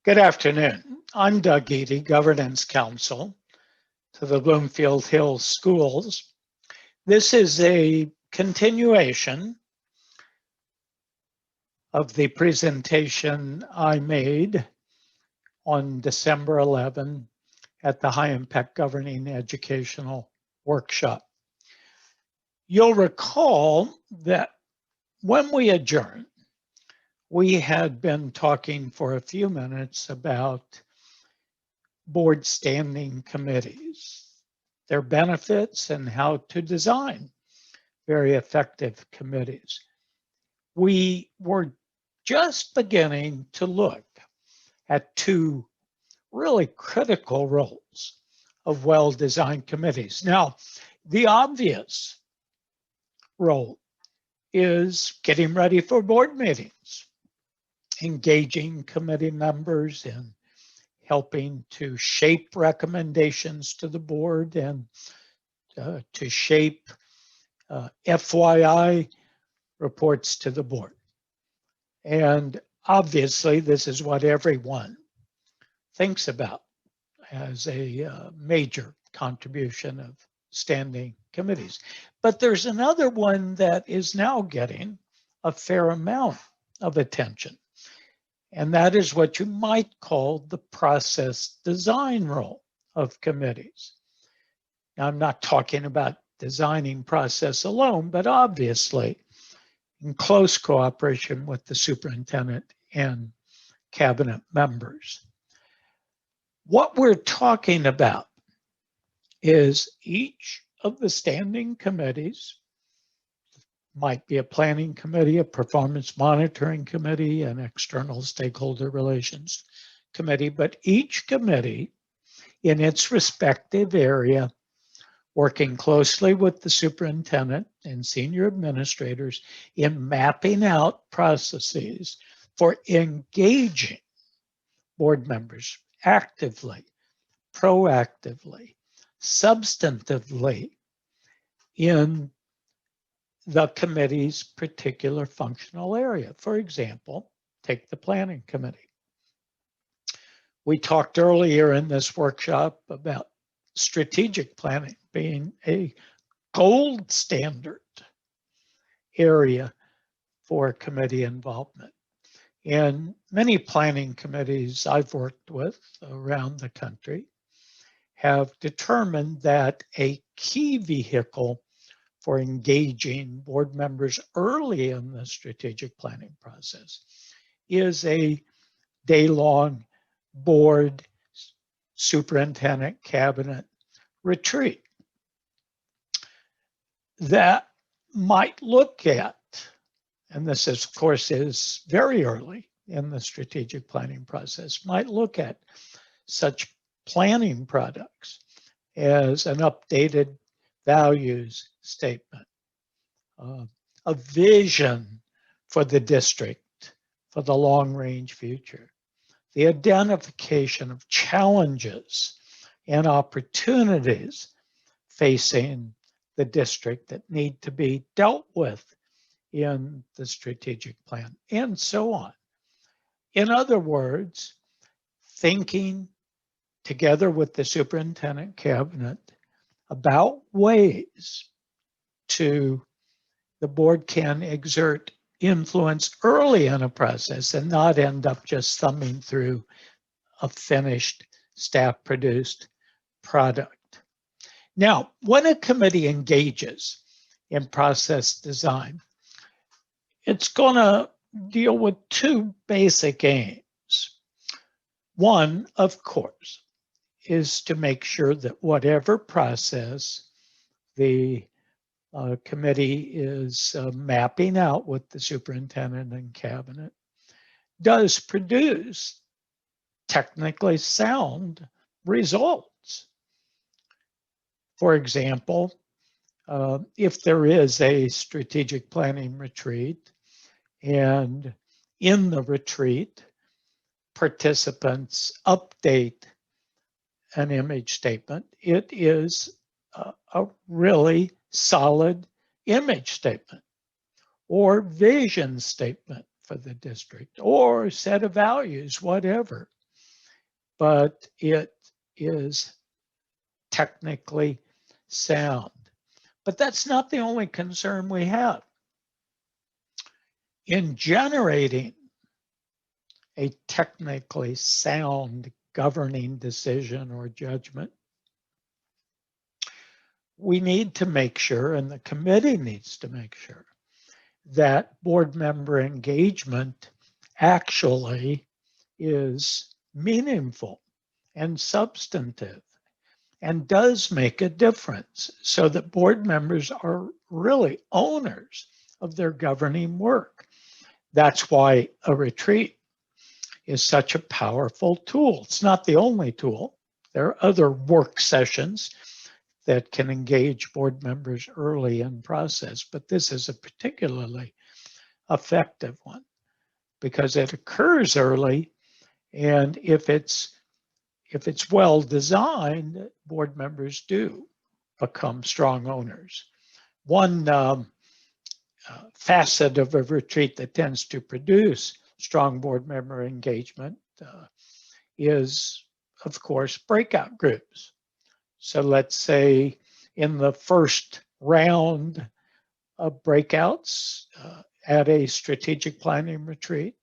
Good afternoon. I'm Doug Eadie, Governance Counsel to the Bloomfield Hills Schools. This is a continuation of the presentation I made on December 11 at the High Impact Governing Educational Workshop. You'll recall that when we adjourned, we had been talking for a few minutes about board standing committees, their benefits, and how to design very effective committees. We were just beginning to look at two really critical roles of well-designed committees. Now, the obvious role is getting ready for board meetings, engaging committee members in helping to shape recommendations to the board and to shape FYI reports to the board. And obviously, this is what everyone thinks about as a major contribution of standing committees. But there's another one that is now getting a fair amount of attention. And that is what you might call the process design role of committees. Now, I'm not talking about designing process alone, but obviously in close cooperation with the superintendent and cabinet members. What we're talking about is each of the standing committees, might be a planning committee, a performance monitoring committee, an external stakeholder relations committee, but each committee in its respective area, working closely with the superintendent and senior administrators in mapping out processes for engaging board members actively, proactively, substantively in the committee's particular functional area. For example, take the planning committee. We talked earlier in this workshop about strategic planning being a gold standard area for committee involvement. And many planning committees I've worked with around the country have determined that a key vehicle for engaging board members early in the strategic planning process is a day-long board superintendent cabinet retreat that might look at, and this is, of course is very early in the strategic planning process, might look at such planning products as an updated values statement, a vision for the district for the long-range future, the identification of challenges and opportunities facing the district that need to be dealt with in the strategic plan, and so on. In other words, thinking together with the superintendent cabinet about ways the board can exert influence early in a process and not end up just thumbing through a finished staff-produced product. Now, when a committee engages in process design, it's going to deal with two basic aims. One, of course, is to make sure that whatever process the committee is mapping out with the superintendent and cabinet does produce technically sound results. For example, if there is a strategic planning retreat and in the retreat, participants update an image statement, it is a really solid image statement or vision statement for the district or set of values, whatever. but it is technically sound. But that's not the only concern we have. In generating a technically sound governing decision or judgment, we need to make sure, and the committee needs to make sure, that board member engagement actually is meaningful and substantive and does make a difference, so that board members are really owners of their governing work. That's why a retreat is such a powerful tool. It's not the only tool. There are other work sessions that can engage board members early in process, but this is a particularly effective one because it occurs early, and if it's well designed, board members do become strong owners. One facet of a retreat that tends to produce strong board member engagement is, of course, breakout groups. So let's say in the first round of breakouts at a strategic planning retreat,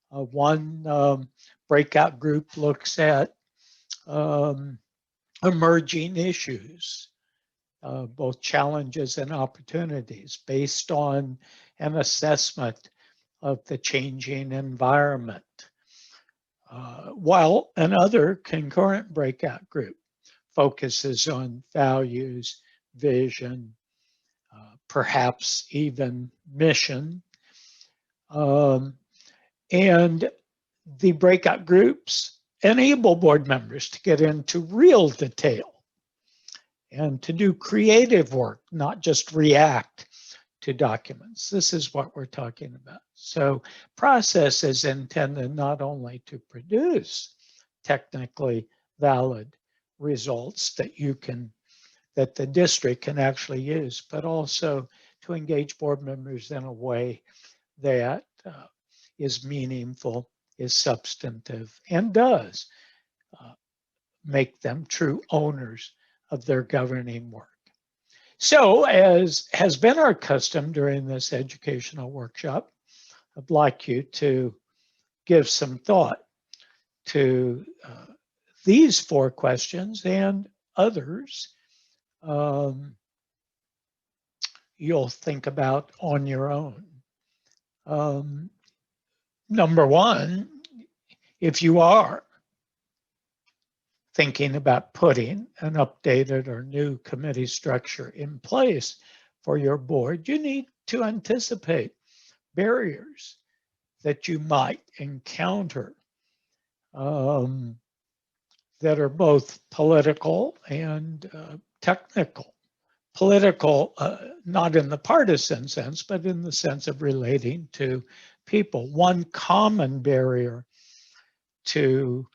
one breakout group looks at emerging issues, both challenges and opportunities based on an assessment of the changing environment, while another concurrent breakout group focuses on values, vision, perhaps even mission. And the breakout groups enable board members to get into real detail and to do creative work, not just react to documents. This is what we're talking about. So process is intended not only to produce technically valid results that the district can actually use, but also to engage board members in a way that is meaningful, is substantive, and does make them true owners of their governing work. So, as has been our custom during this educational workshop, I'd like you to give some thought to these 4 questions and others you'll think about on your own. Number 1, if you are thinking about putting an updated or new committee structure in place for your board, you need to anticipate barriers that you might encounter that are both political and technical. Political, not in the partisan sense, but in the sense of relating to people. One common barrier to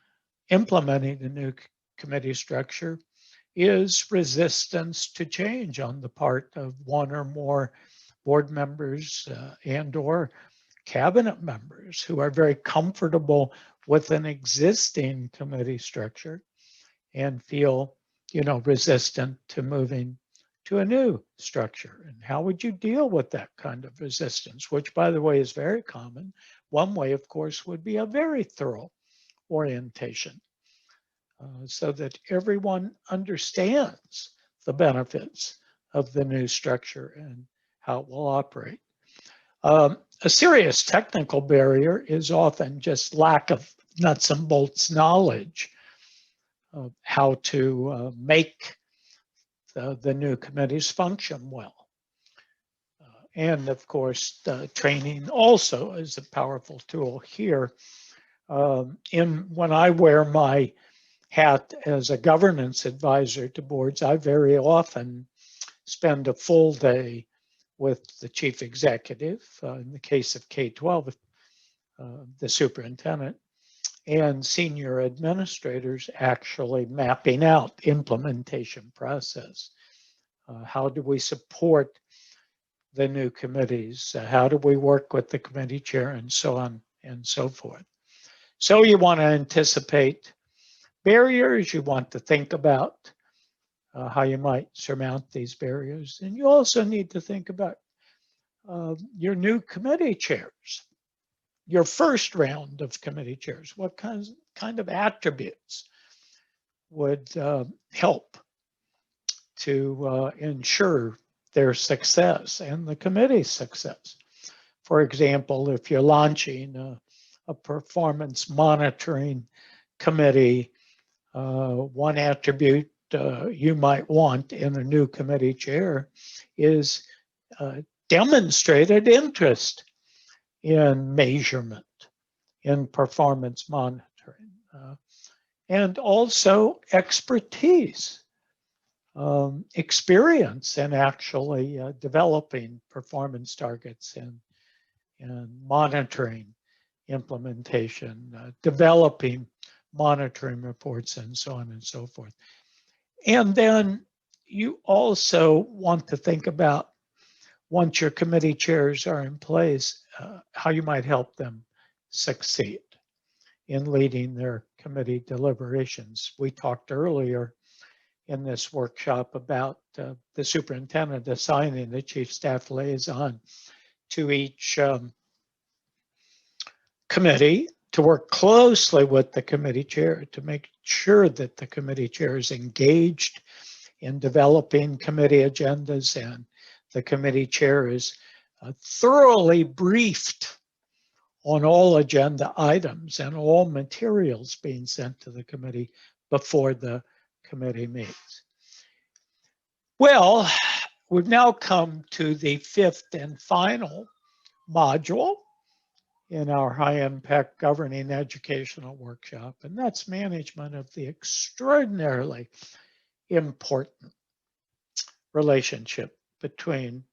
implementing a new committee structure is resistance to change on the part of one or more board members and or cabinet members who are very comfortable with an existing committee structure and feel, resistant to moving to a new structure. And how would you deal with that kind of resistance, which, by the way, is very common? One way, of course, would be a very thorough orientation so that everyone understands the benefits of the new structure and how it will operate. A serious technical barrier is often just lack of nuts and bolts knowledge of how to make the new committees function well. And of course, training also is a powerful tool here. When I wear my hat as a governance advisor to boards, I very often spend a full day with the chief executive, in the case of K-12, the superintendent, and senior administrators actually mapping out implementation process. How do we support the new committees? How do we work with the committee chair, and so on and so forth? So you want to anticipate barriers. You want to think about how you might surmount these barriers. And you also need to think about your new committee chairs, your first round of committee chairs. What kind of attributes would help to ensure their success and the committee's success? For example, if you're launching a performance monitoring committee, one attribute you might want in a new committee chair is demonstrated interest in measurement, in performance monitoring, and also expertise, experience in actually developing performance targets and monitoring implementation, developing monitoring reports, and so on and so forth. And then you also want to think about, once your committee chairs are in place, how you might help them succeed in leading their committee deliberations. We talked earlier in this workshop about the superintendent assigning the chief staff liaison to each committee to work closely with the committee chair to make sure that the committee chair is engaged in developing committee agendas, and the committee chair is thoroughly briefed on all agenda items and all materials being sent to the committee before the committee meets. Well, we've now come to the fifth and final module in our high-impact governing educational workshop, and that's management of the extraordinarily important relationship between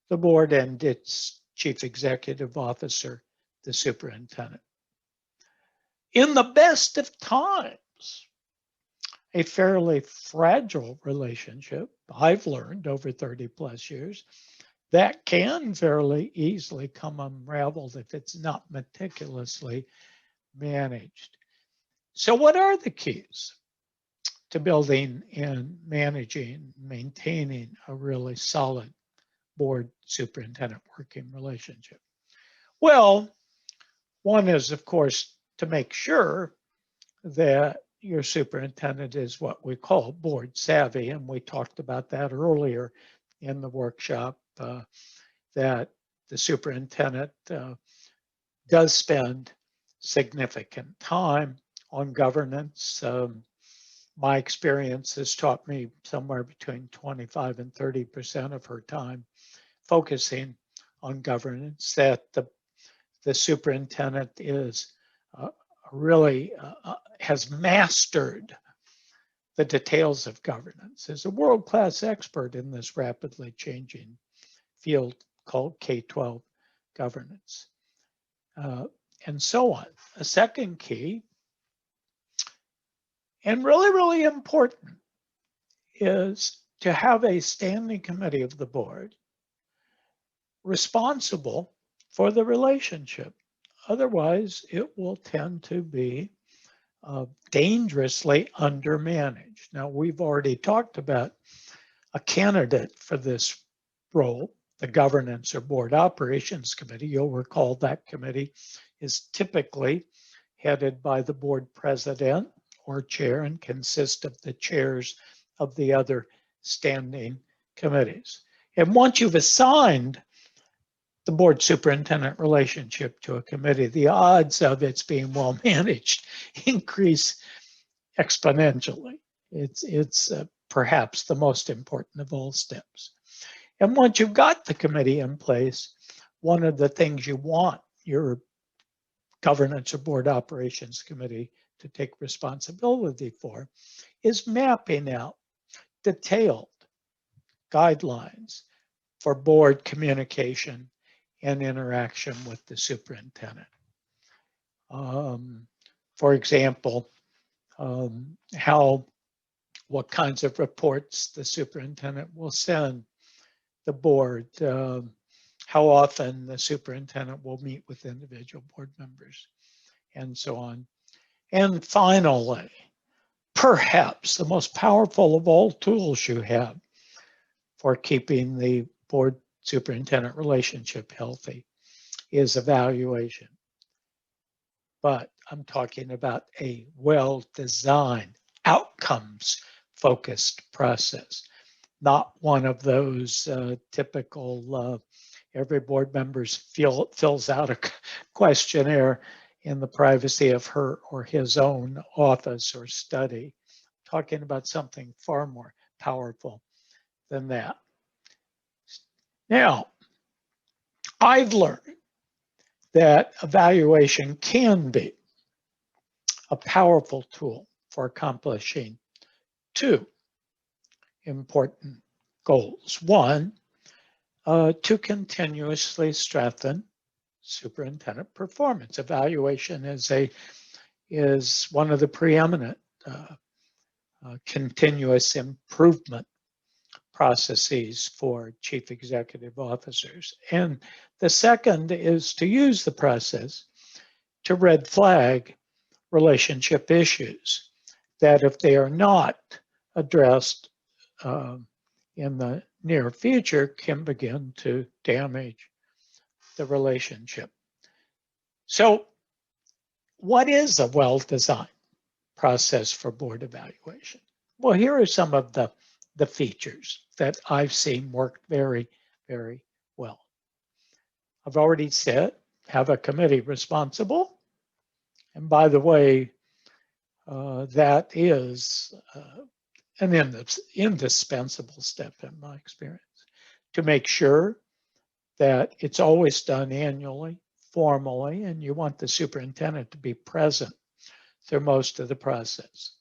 the board and its chief executive officer, the superintendent. In the best of times, a fairly fragile relationship, I've learned over 30 plus years, that can fairly easily come unraveled if it's not meticulously managed. So what are the keys to building and managing, maintaining a really solid board superintendent working relationship? Well, one is, of course, to make sure that your superintendent is what we call board savvy, and we talked about that earlier in the workshop, that the superintendent does spend significant time on governance. My experience has taught me somewhere between 25 and 30% of her time focusing on governance, that the superintendent is really has mastered the details of governance, is a world-class expert in this rapidly changing field called K-12 governance, and so on. A second key, and really, really important, is to have a standing committee of the board responsible for the relationship. Otherwise, it will tend to be dangerously undermanaged. Now, we've already talked about a candidate for this role, the Governance or Board Operations Committee. You'll recall that committee is typically headed by the board president or chair and consists of the chairs of the other standing committees. And once you've assigned the board superintendent relationship to a committee, the odds of its being well managed increase exponentially. It's perhaps the most important of all steps. And once you've got the committee in place, one of the things you want your governance or board operations committee to take responsibility for is mapping out detailed guidelines for board communication and interaction with the superintendent. For example, what kinds of reports the superintendent will send the board, how often the superintendent will meet with individual board members, and so on. And finally, perhaps the most powerful of all tools you have for keeping the board superintendent relationship healthy is evaluation. But I'm talking about a well-designed, outcomes-focused process, not one of those typical every board member fills out a questionnaire in the privacy of her or his own office or study. Talking about something far more powerful than that. Now, I've learned that evaluation can be a powerful tool for accomplishing two important goals. One, to continuously strengthen superintendent performance. Evaluation is one of the preeminent continuous improvement processes for chief executive officers. And the second is to use the process to red flag relationship issues that, if they are not addressed in the near future, can begin to damage the relationship. So what is a well-designed process for board evaluation? Well, here are some of the features that I've seen work very, very well. I've already said, have a committee responsible. And by the way, that is an indispensable step in my experience, to make sure that it's always done annually, formally, and you want the superintendent to be present through most of the process.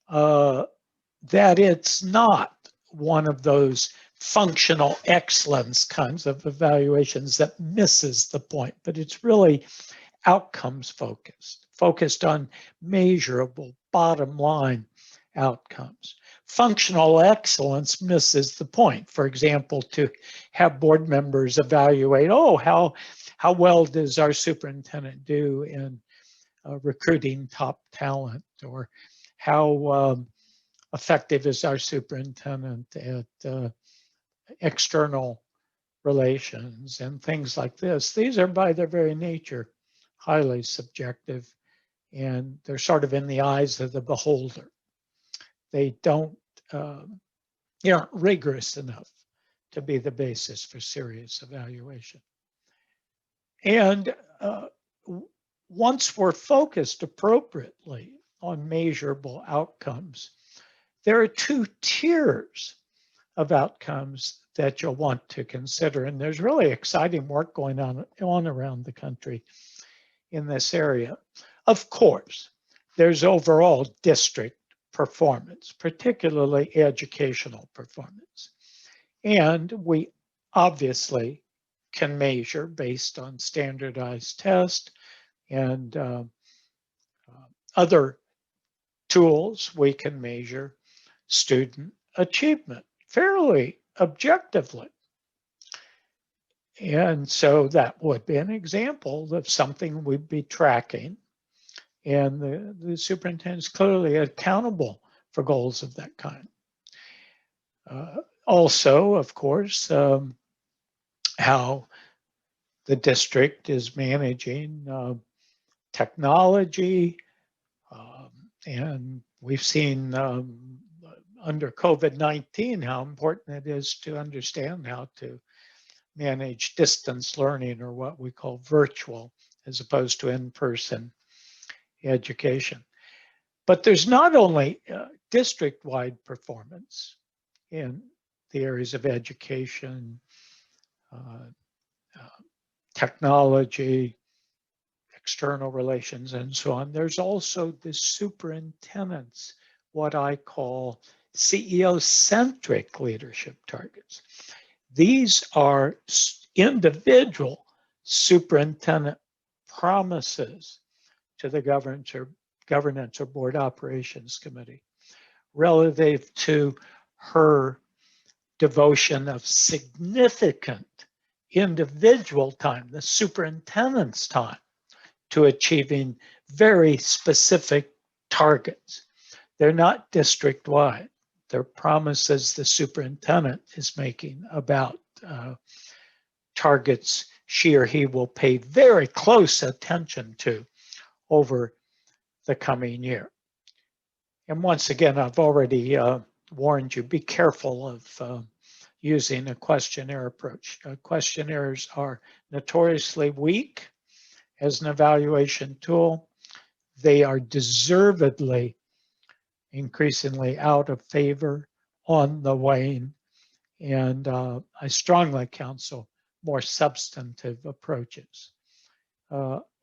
That it's not one of those functional excellence kinds of evaluations that misses the point, but it's really outcomes focused on measurable bottom line outcomes. Functional excellence misses the point. For example, to have board members evaluate, how well does our superintendent do in recruiting top talent, or how effective is our superintendent at external relations and things like this. These are, by their very nature, highly subjective, and they're sort of in the eyes of the beholder. They don't, aren't rigorous enough to be the basis for serious evaluation. And once we're focused appropriately on measurable outcomes, there are two tiers of outcomes that you'll want to consider. And there's really exciting work going on around the country in this area. Of course, there's overall district performance, particularly educational performance. And we obviously can measure based on standardized tests and other tools. We can measure student achievement fairly objectively. And so that would be an example of something we'd be tracking. And the superintendent is clearly accountable for goals of that kind. Also, of course, how the district is managing technology. And we've seen under COVID-19 how important it is to understand how to manage distance learning, or what we call virtual, as opposed to in-person education. But there's not only district-wide performance in the areas of education, technology, external relations, and so on. There's also the superintendent's, what I call CEO-centric leadership targets. These are individual superintendent promises to the governance or board operations committee relative to her devotion of significant individual time, the superintendent's time, to achieving very specific targets. They're not district-wide. They're promises the superintendent is making about targets she or he will pay very close attention to over the coming year. And once again, I've already warned you, be careful of using a questionnaire approach. Questionnaires are notoriously weak as an evaluation tool. They are deservedly increasingly out of favor, on the wane, and I strongly counsel more substantive approaches.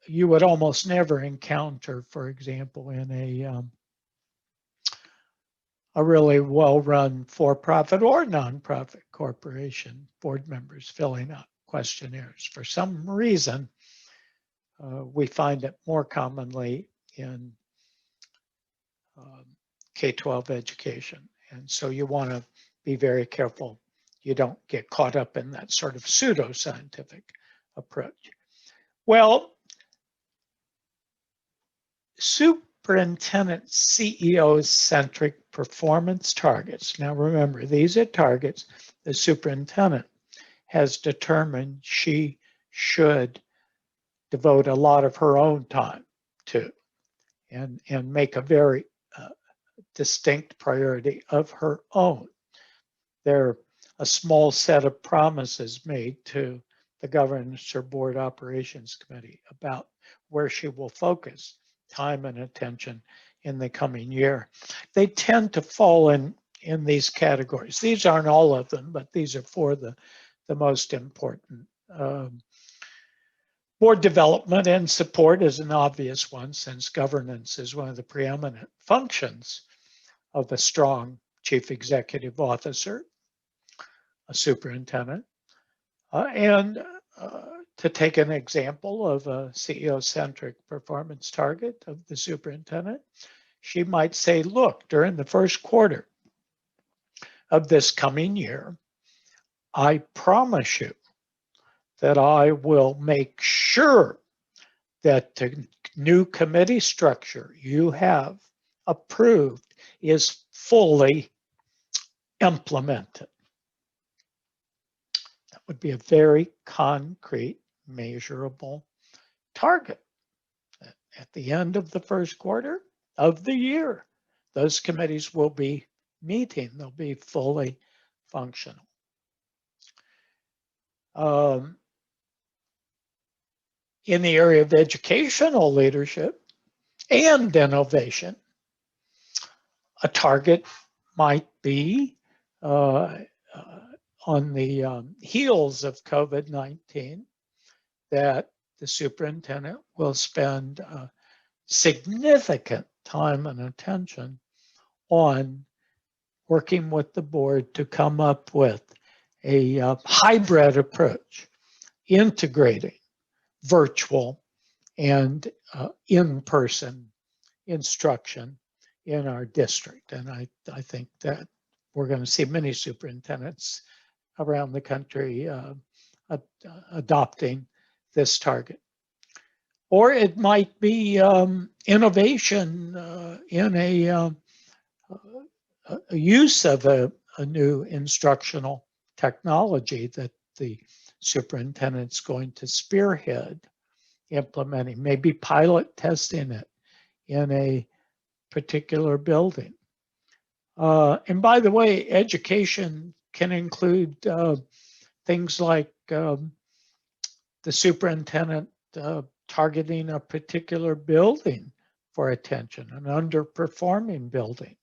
You would almost never encounter, for example, in a really well-run for-profit or nonprofit corporation, board members filling out questionnaires. For some reason, we find it more commonly in K-12 education. And so you want to be very careful you don't get caught up in that sort of pseudo-scientific approach. Well, superintendent CEO-centric performance targets. Now remember, these are targets the superintendent has determined she should devote a lot of her own time to and make a very distinct priority of her own. They're a small set of promises made to the governance or board operations committee about where she will focus time and attention in the coming year. They tend to fall in these categories. These aren't all of them, but these are four of the most important. Board development and support is an obvious one, since governance is one of the preeminent functions of a strong chief executive officer, a superintendent. And to take an example of a CEO-centric performance target of the superintendent, she might say, look, during the first quarter of this coming year, I promise you that I will make sure that the new committee structure you have approved is fully implemented. That would be a very concrete, measurable target. At the end of the first quarter of the year, those committees will be meeting. They'll be fully functional. In the area of educational leadership and innovation, a target might be on the heels of COVID-19 that the superintendent will spend significant time and attention on working with the board to come up with a hybrid approach, integrating virtual and in-person instruction in our district. And I think that we're going to see many superintendents around the country adopting this target. Or it might be innovation in a use of a new instructional technology that the superintendent's going to spearhead implementing, maybe pilot testing it in a particular building. And by the way, education can include things like the superintendent targeting a particular building for attention, an underperforming building.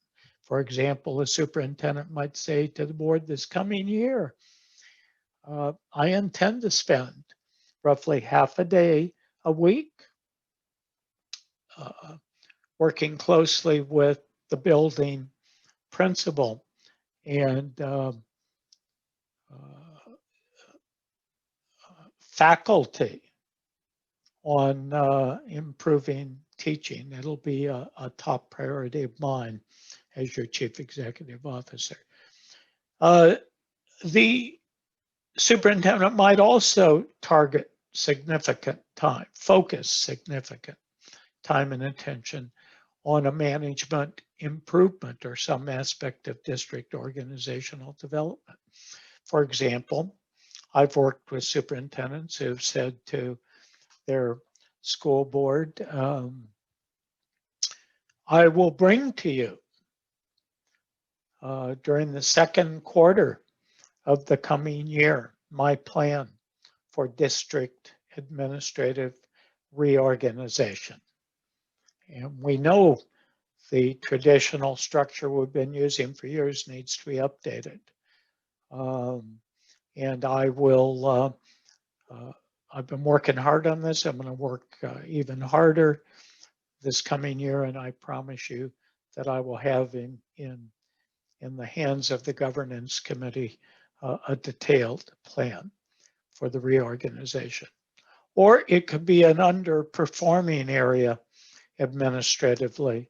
For example, a superintendent might say to the board this coming year, I intend to spend roughly half a day a week working closely with the building principal and faculty on improving teaching. It'll be a top priority of mine as your chief executive officer. The superintendent might also target significant time, focus significant time and attention on a management improvement or some aspect of district organizational development. For example, I've worked with superintendents who've said to their school board, I will bring to you during the second quarter of the coming year my plan for district administrative reorganization. And we know the traditional structure we've been using for years needs to be updated. And I will, I've been working hard on this. I'm going to work even harder this coming year, and I promise you that I will have in the hands of the governance committee a detailed plan for the reorganization. Or it could be an underperforming area administratively,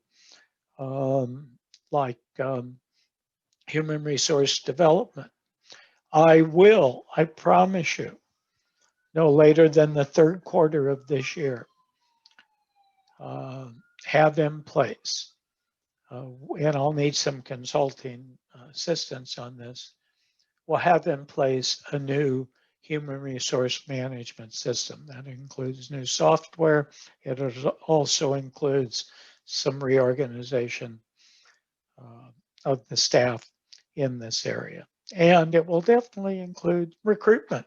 like human resource development. I promise you, no later than the third quarter of this year, have in place, and I'll need some consulting assistance on this, we'll have in place a new human resource management system. That includes new software. It also includes some reorganization of the staff in this area. And it will definitely include recruitment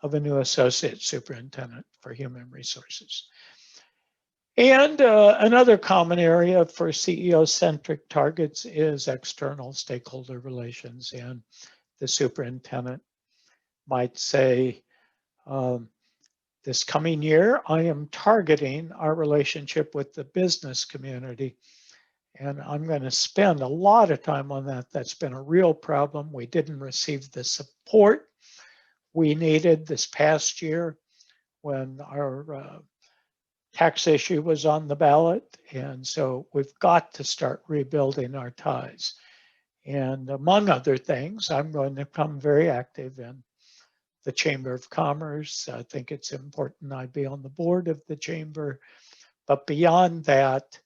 of a new associate superintendent for human resources. And another common area for CEO-centric targets is external stakeholder relations. And the superintendent might say, this coming year, I am targeting our relationship with the business community. And I'm going to spend a lot of time on that. That's been a real problem. We didn't receive the support we needed this past year when our tax issue was on the ballot. And so we've got to start rebuilding our ties. And among other things, I'm going to become very active in the Chamber of Commerce. I think it's important I be on the board of the Chamber. But beyond that,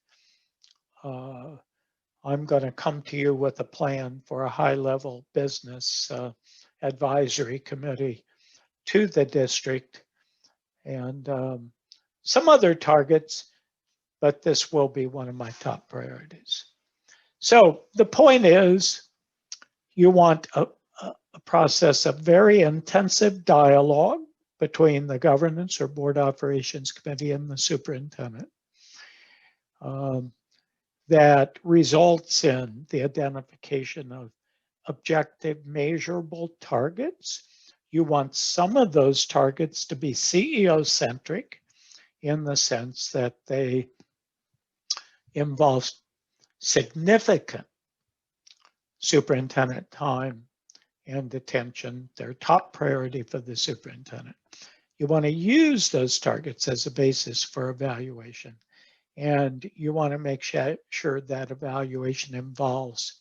I'm going to come to you with a plan for a high-level business advisory committee to the district and some other targets, but this will be one of my top priorities. So the point is, you want a process of very intensive dialogue between the governance or board operations committee and the superintendent that results in the identification of objective measurable targets. You want some of those targets to be CEO-centric in the sense that they involve significant superintendent time and attention. They're top priority for the superintendent. You want to use those targets as a basis for evaluation. And you want to make sure that evaluation involves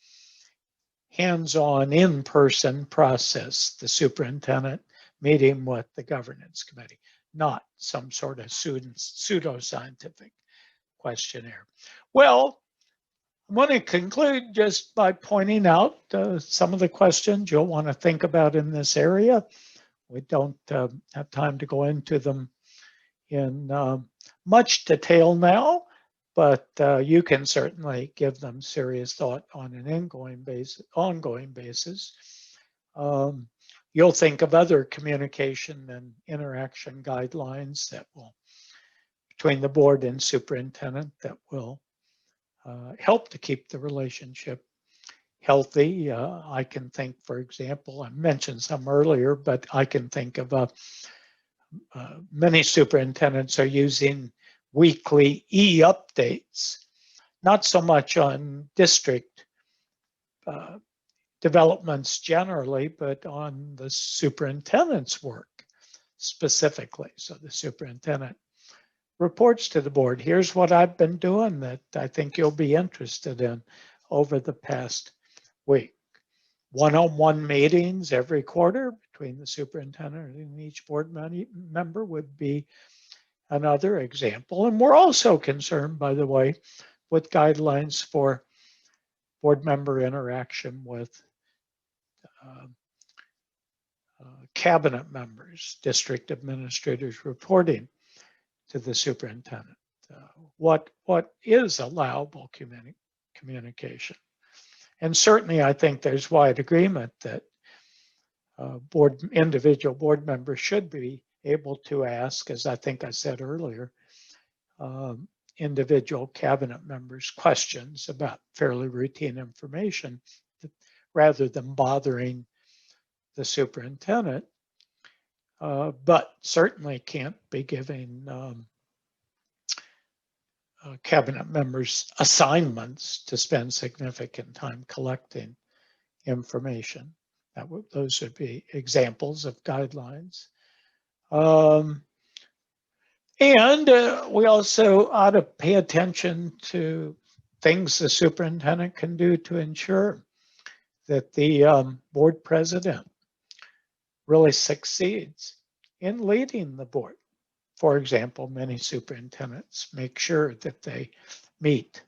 hands-on, in-person process, the superintendent meeting with the governance committee, not some sort of pseudo-scientific questionnaire. Well, I want to conclude just by pointing out some of the questions you'll want to think about in this area. We don't have time to go into them in much detail now, but you can certainly give them serious thought on an ongoing basis. You'll think of other communication and interaction guidelines that will, between the board and superintendent, that will help to keep the relationship healthy. I can think, for example, I mentioned some earlier, but I can think of many superintendents are using weekly e-updates, not so much on district developments generally, but on the superintendent's work specifically. So the superintendent reports to the board, here's what I've been doing that I think you'll be interested in over the past week. One-on-one meetings every quarter between the superintendent and each board member would be another example. And we're also concerned, by the way, with guidelines for board member interaction with cabinet members, district administrators reporting to the superintendent. What is allowable communication? And certainly I think there's wide agreement that individual board members should be able to ask, as I think I said earlier, individual cabinet members questions about fairly routine information rather than bothering the superintendent, but certainly can't be giving cabinet members assignments to spend significant time collecting information. Those would be examples of guidelines. And we also ought to pay attention to things the superintendent can do to ensure that the board president really succeeds in leading the board. For example, many superintendents make sure that they meet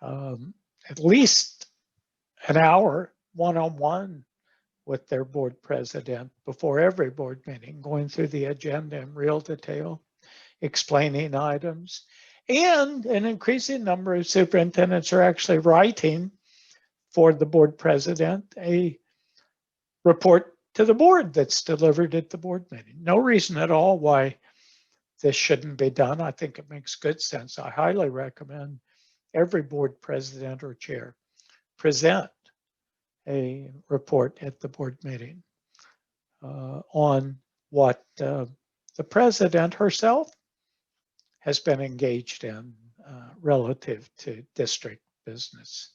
at least an hour one-on-one with their board president before every board meeting, going through the agenda in real detail, explaining items. And an increasing number of superintendents are actually writing for the board president a report to the board that's delivered at the board meeting. No reason at all why this shouldn't be done. I think it makes good sense. I highly recommend every board president or chair present a report at the board meeting on what the president herself has been engaged in relative to district business.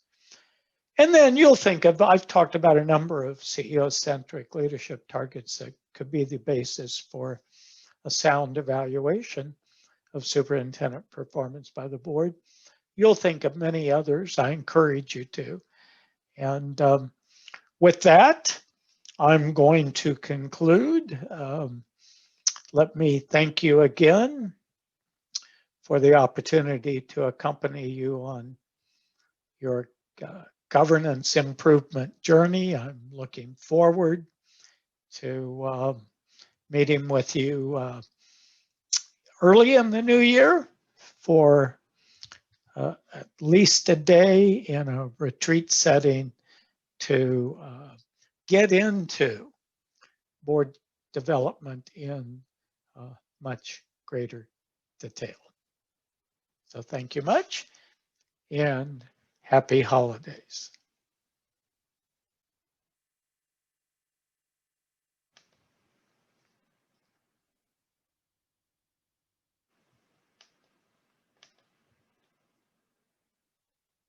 And then you'll think of, I've talked about a number of CEO-centric leadership targets that could be the basis for a sound evaluation of superintendent performance by the board. You'll think of many others. I encourage you to. And with that, I'm going to conclude. Let me thank you again for the opportunity to accompany you on your governance improvement journey. I'm looking forward to meeting with you early in the new year for at least a day in a retreat setting to get into board development in much greater detail. So thank you much and happy holidays.